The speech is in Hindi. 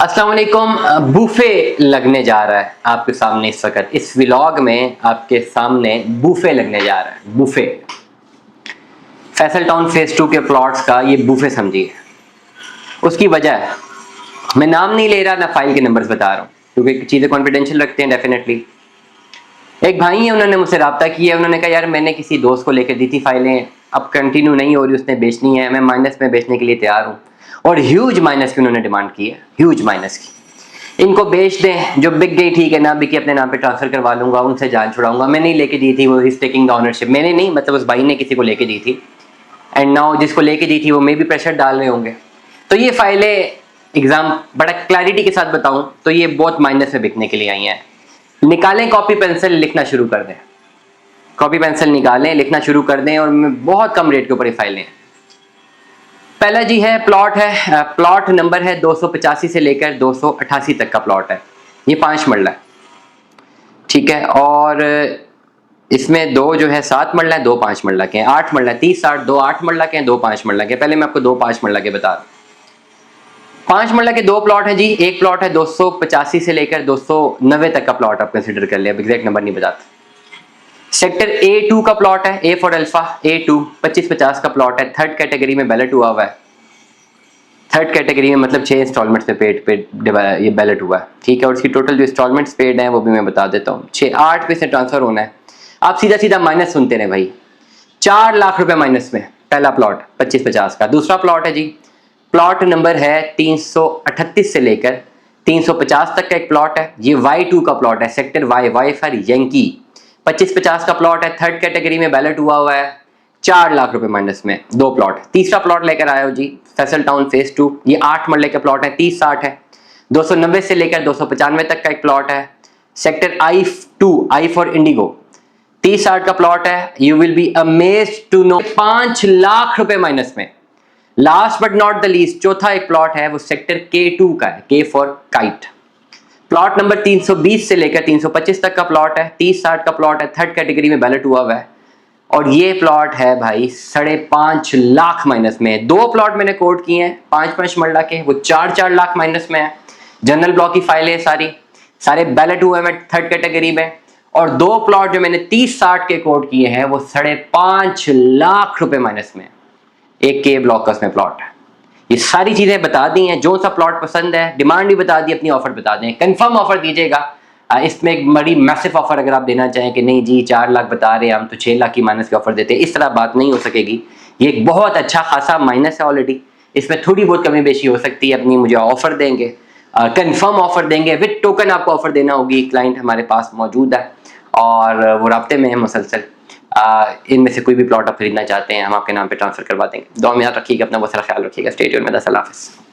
अस्सलाम वालेकुम। बूफे लगने जा रहा है आपके सामने इस वक्त, इस व्लॉग में आपके सामने बूफे लगने जा रहा है। बूफे फैसल टाउन फेज 2 के प्लॉट्स का ये बूफे समझिए। उसकी वजह है, मैं नाम नहीं ले रहा ना फाइल के नंबर्स बता रहा हूँ क्योंकि चीज़ें कॉन्फिडेंशियल रखते हैं डेफिनेटली। एक भाई है, उन्होंने मुझसे रब्ता किया, उन्होंने कहा यार मैंने किसी दोस्त को लेकर दी थी फाइलें, अब कंटिन्यू नहीं हो रही, उसने बेचनी है, मैं माइनस में बेचने के लिए तैयार हूँ। और ह्यूज माइनस की उन्होंने डिमांड की है, ह्यूज माइनस की। इनको बेच दें, जो बिक गई ठीक है, ना बिकी अपने नाम पे ट्रांसफर करवा लूंगा, उनसे जान छुड़ाऊंगा। मैंने ही लेके दी थी, वो इज टेकिंग द ऑनरशिप। मैंने नहीं, मतलब उस भाई ने किसी को लेके दी थी, एंड नाउ जिसको लेके दी थी वो मे भी प्रेशर डाल रहे होंगे। तो ये फाइलें एग्जाम बड़ा क्लैरिटी के साथ बताऊं तो ये बहुत माइनस में बिकने के लिए आई हैं। निकालें कॉपी पेंसिल, लिखना शुरू कर दें। कॉपी पेंसिल निकालें, लिखना शुरू कर दें, और बहुत कम रेट के ऊपर ये फाइलें। पहला जी है प्लॉट है, प्लॉट नंबर है 285 से लेकर 288 तक का प्लॉट है। ये 5 मरला है, ठीक है। और इसमें दो जो है 7 मरला है, 2 5 मरला के हैं। 8 मरला, 30 60, 2 8 मरला के हैं, 2 5 मरला के। पहले मैं आपको 2 5 मरला के बता रहा हूँ। 5 मरला के 2 प्लॉट है जी। एक प्लॉट है 285 से लेकर 290 तक का प्लॉट आप कंसिडर कर लिया, एग्जैक्ट नंबर नहीं बताता। सेक्टर A2 का प्लॉट है, A फॉर अल्फा, A2 2550 का प्लॉट है। थर्ड कैटेगरी में बैलेट हुआ है। थर्ड कैटेगरी में मतलब 6 इंस्टॉलमेंट्स में पेड ये बैलेट हुआ है, ठीक है। और उसकी टोटल जो इंस्टॉलमेंट्स पेड हैं वो भी मैं बता देता हूँ। 6-8 पे से ट्रांसफर होना है। आप सीधा सीधा माइनस सुनते रहे भाई। 4 लाख रुपए माइनस में पहला प्लॉट 2550 का। दूसरा प्लॉट है जी, प्लॉट नंबर है 338 से लेकर 350 तक का एक प्लॉट है। ये Y2 का प्लॉट है, सेक्टर Y फॉर यंकी। 2550 का प्लॉट है, थर्ड कैटेगरी में बैलेट हुआ है। 4 लाख रुपए माइनस में 2 प्लॉट। तीसरा प्लॉट लेकर आया हो जी, फैसल टाउन फेज 2। ये 8 मरले का प्लॉट है, 30-60 है। 290 से लेकर 295 तक का एक प्लॉट है। Sector I2, I for Indigo, 30-60 का प्लॉट है। You will be amazed to know 5 lakh रुपए माइनस में। Last but not the least, चौथा एक प्लॉट है, वो सेक्टर K2 का है, K for kite. Plot number 320 से लेकर 325 तक का प्लॉट है। 30-60 का प्लॉट है, थर्ड कैटेगरी में बैलेट हुआ है। और ये प्लॉट है भाई 5.5 लाख माइनस में। 2 प्लॉट मैंने कोट किए हैं 5-5 मरला के, वो 4-4 लाख माइनस में है। जनरल ब्लॉक की फाइल है, सारे बैलेट हुए हैं थर्ड कैटेगरी में। और 2 प्लॉट जो मैंने 30-60 के कोट किए हैं वो 5.5 लाख रुपए माइनस में। एक के ब्लॉक का उसमें प्लॉट है। ये सारी चीजें बता दी हैं। जो सा प्लॉट पसंद है, डिमांड भी बता दी, अपनी ऑफर बता दें, कंफर्म ऑफर दीजिएगा। इसमें एक बड़ी मैसिव ऑफर अगर आप देना चाहें कि नहीं जी 4 लाख बता रहे हैं हम तो 6 लाख की माइनस की ऑफर देते हैं, इस तरह बात नहीं हो सकेगी। ये एक बहुत अच्छा खासा माइनस है ऑलरेडी, इसमें थोड़ी बहुत कमी बेशी हो सकती है। अपनी मुझे ऑफर देंगे, कंफर्म ऑफर देंगे, विद टोकन आपको ऑफर देना होगी। क्लाइंट हमारे पास मौजूद है और वो राब्ते में है मुसलसल। इनमें से कोई भी प्लॉट आप खरीदना चाहते हैं हम आपके नाम पे ट्रांसफर करवा देंगे। दुआ में याद रखिएगा, अपना बहुत सारा ख्याल रखिएगा। स्टे ट्यून्ड में। अल्लाह हाफ़िज़।